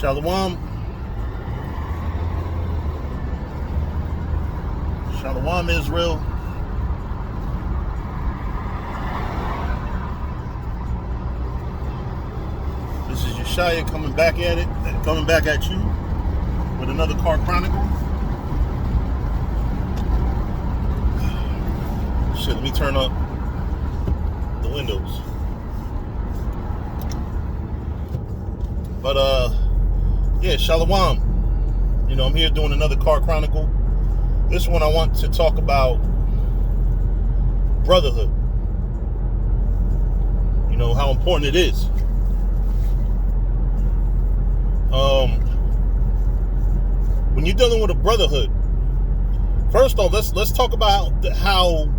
Shalom. Shalom, Israel. This is Yeshaya coming back at you with another Car Chronicle. Shit, let me turn up the windows. But yeah, Shalom. I'm here doing another Car Chronicle. This one I want to talk about brotherhood. How important it is. When you're dealing with a brotherhood, first off, let's talk about how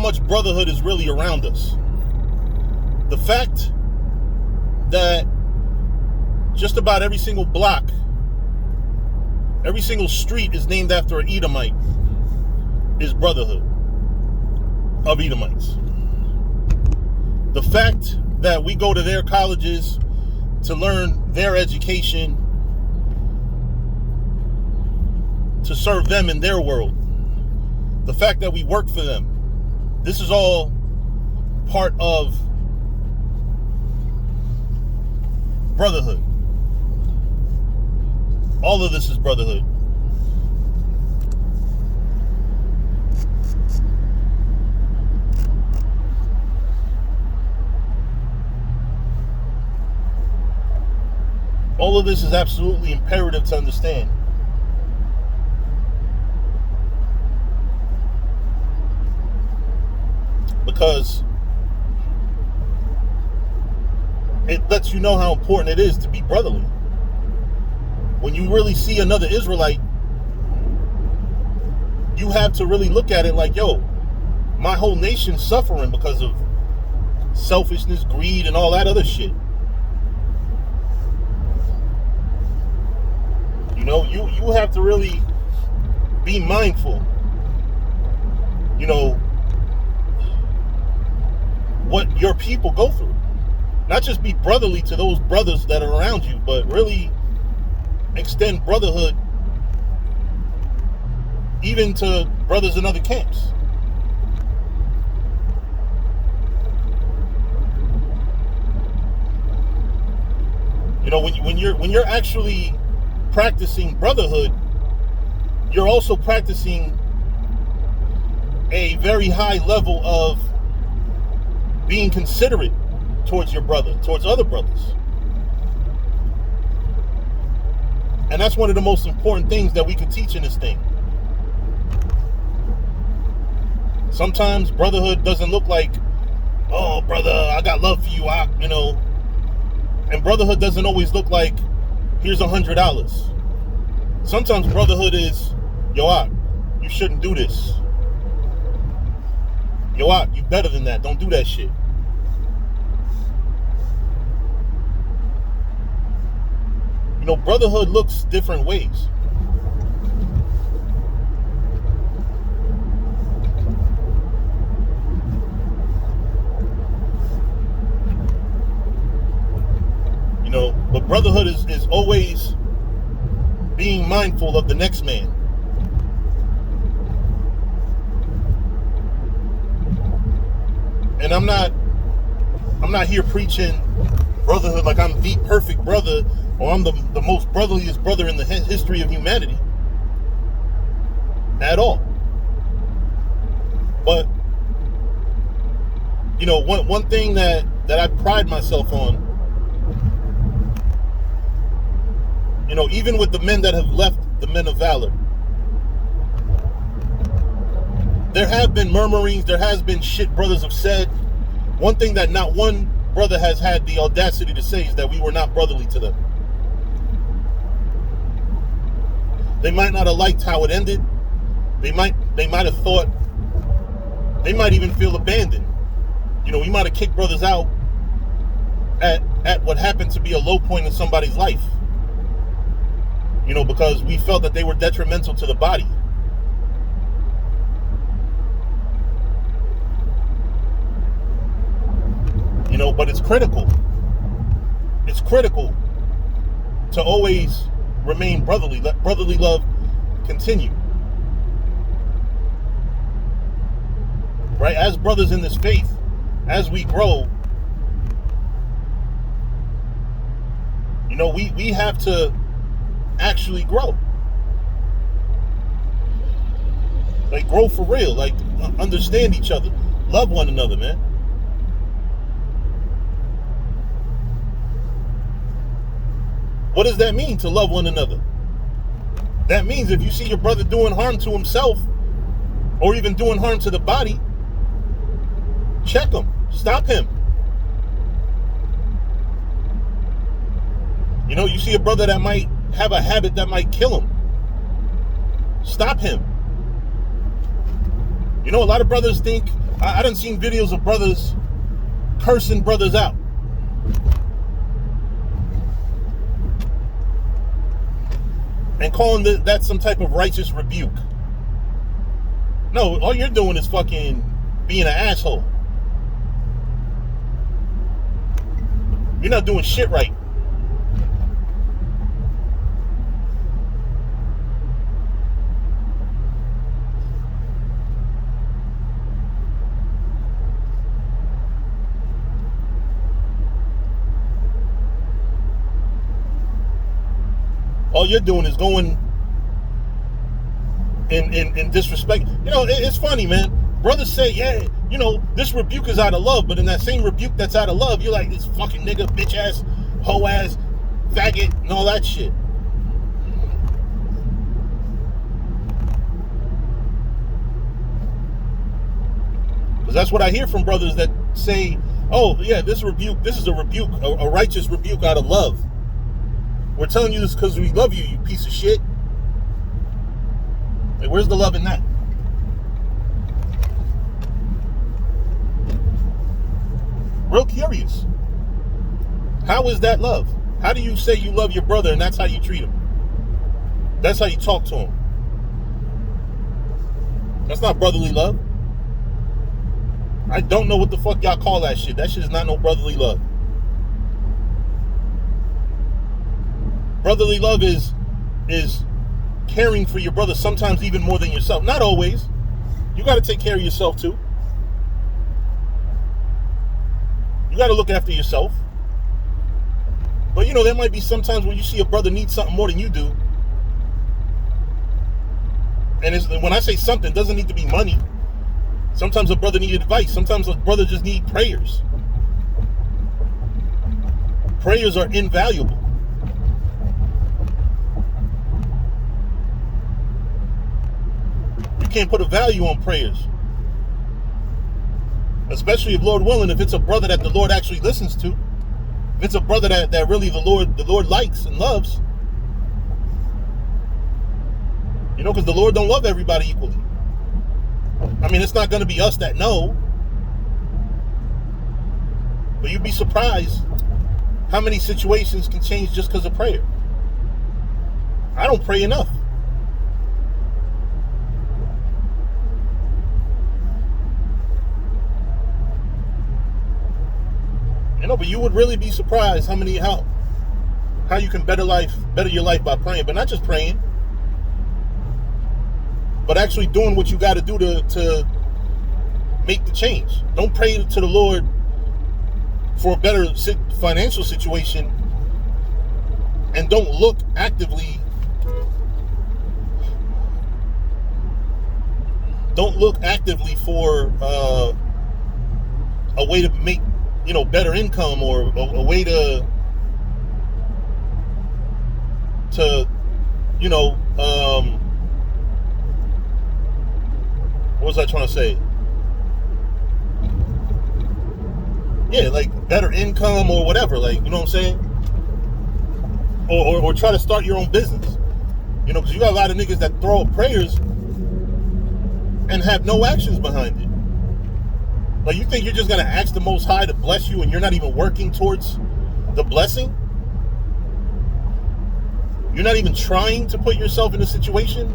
much brotherhood is really around us. The fact that just about every single block, every single street is named after an Edomite is brotherhood of Edomites. The fact that we go to their colleges to learn their education, to serve them in their world. The fact that we work for them. This is all part of brotherhood. All of this is brotherhood. All of this is absolutely imperative to understand. Because it lets you know how important it is to be brotherly. When you really see another Israelite, you have to really look at it like, yo, my whole nation's suffering because of selfishness, greed, and all that other shit. You have to really be mindful, what your people go through. Not just be brotherly to those brothers that are around you, but really extend brotherhood even to brothers in other camps. When you're actually practicing brotherhood, you're also practicing a very high level of being considerate towards your brother, towards other brothers. And that's one of the most important things that we can teach in this thing. Sometimes brotherhood doesn't look like, oh, brother, I got love for you, and brotherhood doesn't always look like, here's $100. Sometimes brotherhood is, yo, you shouldn't do this. Yo, you better than that. Don't do that shit. Brotherhood looks different ways. But brotherhood is always being mindful of the next man. And I'm not here preaching brotherhood like I'm the perfect brother or I'm the most brotherliest brother in the history of humanity. At all. But, one thing that I pride myself on, even with the men that have left the men of valor, there have been murmurings, there has been shit brothers have said. One thing that not one brother has had the audacity to say is that we were not brotherly to them. They might not have liked how it ended. They might have thought, they might even feel abandoned. We might have kicked brothers out at what happened to be a low point in somebody's life. Because we felt that they were detrimental to the body. But it's critical. It's critical to always remain brotherly. Let brotherly love continue. Right? As brothers in this faith, as we grow, you know, we have to actually grow. Like, grow for real. Like, understand each other. Love one another, man. What does that mean, to love one another? That means if you see your brother doing harm to himself, or even doing harm to the body, check him. Stop him. You know, you see a brother that might have a habit that might kill him. Stop him. You know, a lot of brothers think, I done seen videos of brothers cursing brothers out. And calling that some type of righteous rebuke. No, all you're doing is fucking being an asshole. You're not doing shit right. All you're doing is going in disrespect. You know, it's funny, man. Brothers say, yeah, you know, this rebuke is out of love, but in that same rebuke that's out of love, you're like, this fucking nigga, bitch ass, hoe ass, faggot, and all that shit. Because that's what I hear from brothers that say, oh, yeah, this is a rebuke, a righteous rebuke out of love. We're telling you this because we love you, you piece of shit. Like, where's the love in that? Real curious. How is that love? How do you say you love your brother and that's how you treat him? That's how you talk to him. That's not brotherly love. I don't know what the fuck y'all call that shit. That shit is not no brotherly love. Brotherly love is caring for your brother, sometimes even more than yourself. Not always. You got to take care of yourself too. You got to look after yourself. But you know, there might be sometimes when you see a brother need something more than you do. And when I say something, it doesn't need to be money. Sometimes a brother needs advice. Sometimes a brother just needs prayers. Prayers are invaluable. You can't put a value on prayers. Especially if, Lord willing, if it's a brother that the Lord actually listens to. If it's a brother that really the Lord likes and loves. You know, because the Lord don't love everybody equally. I mean, it's not going to be us that know. But you'd be surprised how many situations can change just because of prayer. I don't pray enough. You know, but you would really be surprised how you can better your life by praying. But not just praying, but actually doing what you got to do to make the change. Don't pray to the Lord for a better financial situation and don't look actively for a way to make, you know, better income, or a way to you know, what was I trying to say? Yeah, like better income or whatever, like, you know what I'm saying? Or try to start your own business. You know, because you got a lot of niggas that throw up prayers and have no actions behind it. Like, you think you're just going to ask the Most High to bless you and you're not even working towards the blessing? You're not even trying to put yourself in a situation,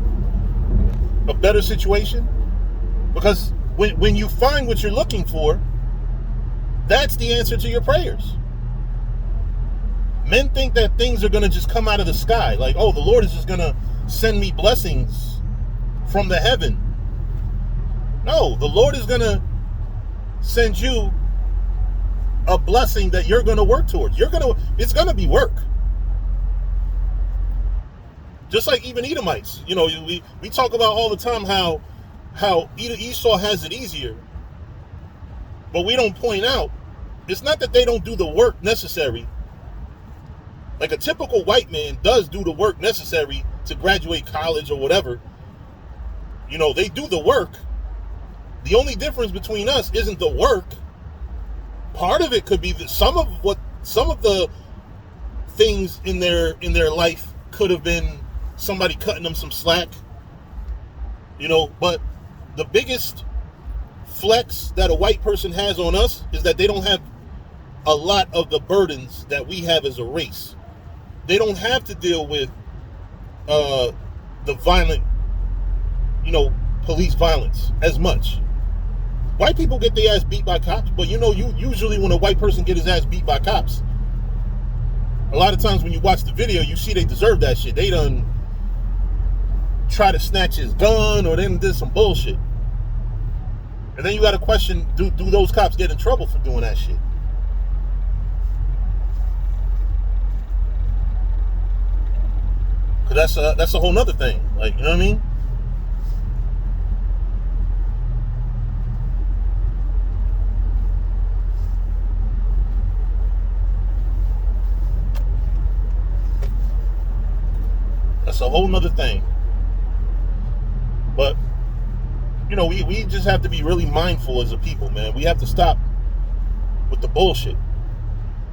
a better situation? Because when you find what you're looking for, that's the answer to your prayers. Men think that things are going to just come out of the sky. Like, oh, the Lord is just going to send me blessings from the heaven. No, the Lord is going to send you a blessing that you're going to work towards. It's going to be work. Just like even Edomites. You know, we talk about all the time how Esau has it easier. But we don't point out, it's not that they don't do the work necessary. Like a typical white man does do the work necessary to graduate college or whatever. You know, they do the work. The only difference between us isn't the work. Part of it could be that some of the things in their life could have been somebody cutting them some slack. You know, but the biggest flex that a white person has on us is that they don't have a lot of the burdens that we have as a race. They don't have to deal with the violent, you know, police violence as much. White people get their ass beat by cops, but you know, usually when a white person get his ass beat by cops, a lot of times when you watch the video, you see they deserve that shit. They done try to snatch his gun or they did some bullshit. And then you got to question, do those cops get in trouble for doing that shit? Because that's a whole nother thing. Like, you know what I mean? That's a whole nother thing. But, you know, we just have to be really mindful as a people, man. We have to stop with the bullshit.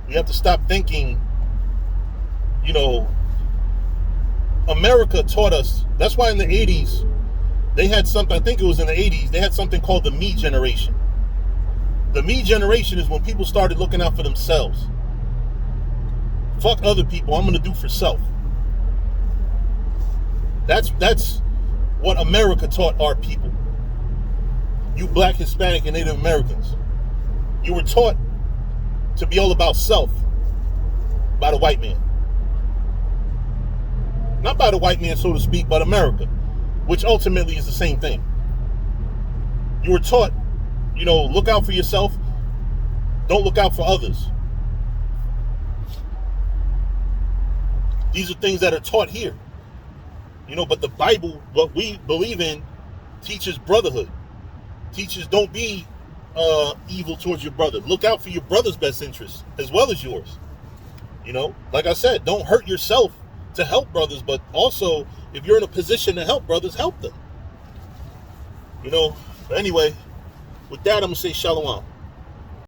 We have to stop thinking, you know, America taught us. That's why in the 80s, they had something, I think it was in the 80s, they had something called the me generation. The me generation is when people started looking out for themselves. Fuck other people, I'm going to do for self. That's what America taught our people. You black, Hispanic, and Native Americans. You were taught to be all about self by the white man. Not by the white man, so to speak, but America, which ultimately is the same thing. You were taught, you know, look out for yourself. Don't look out for others. These are things that are taught here. You know, but the Bible, what we believe in, teaches brotherhood. Teaches don't be evil towards your brother. Look out for your brother's best interest as well as yours. You know, like I said, don't hurt yourself to help brothers, but also if you're in a position to help brothers, help them. You know, but anyway, with that, I'm going to say shalom.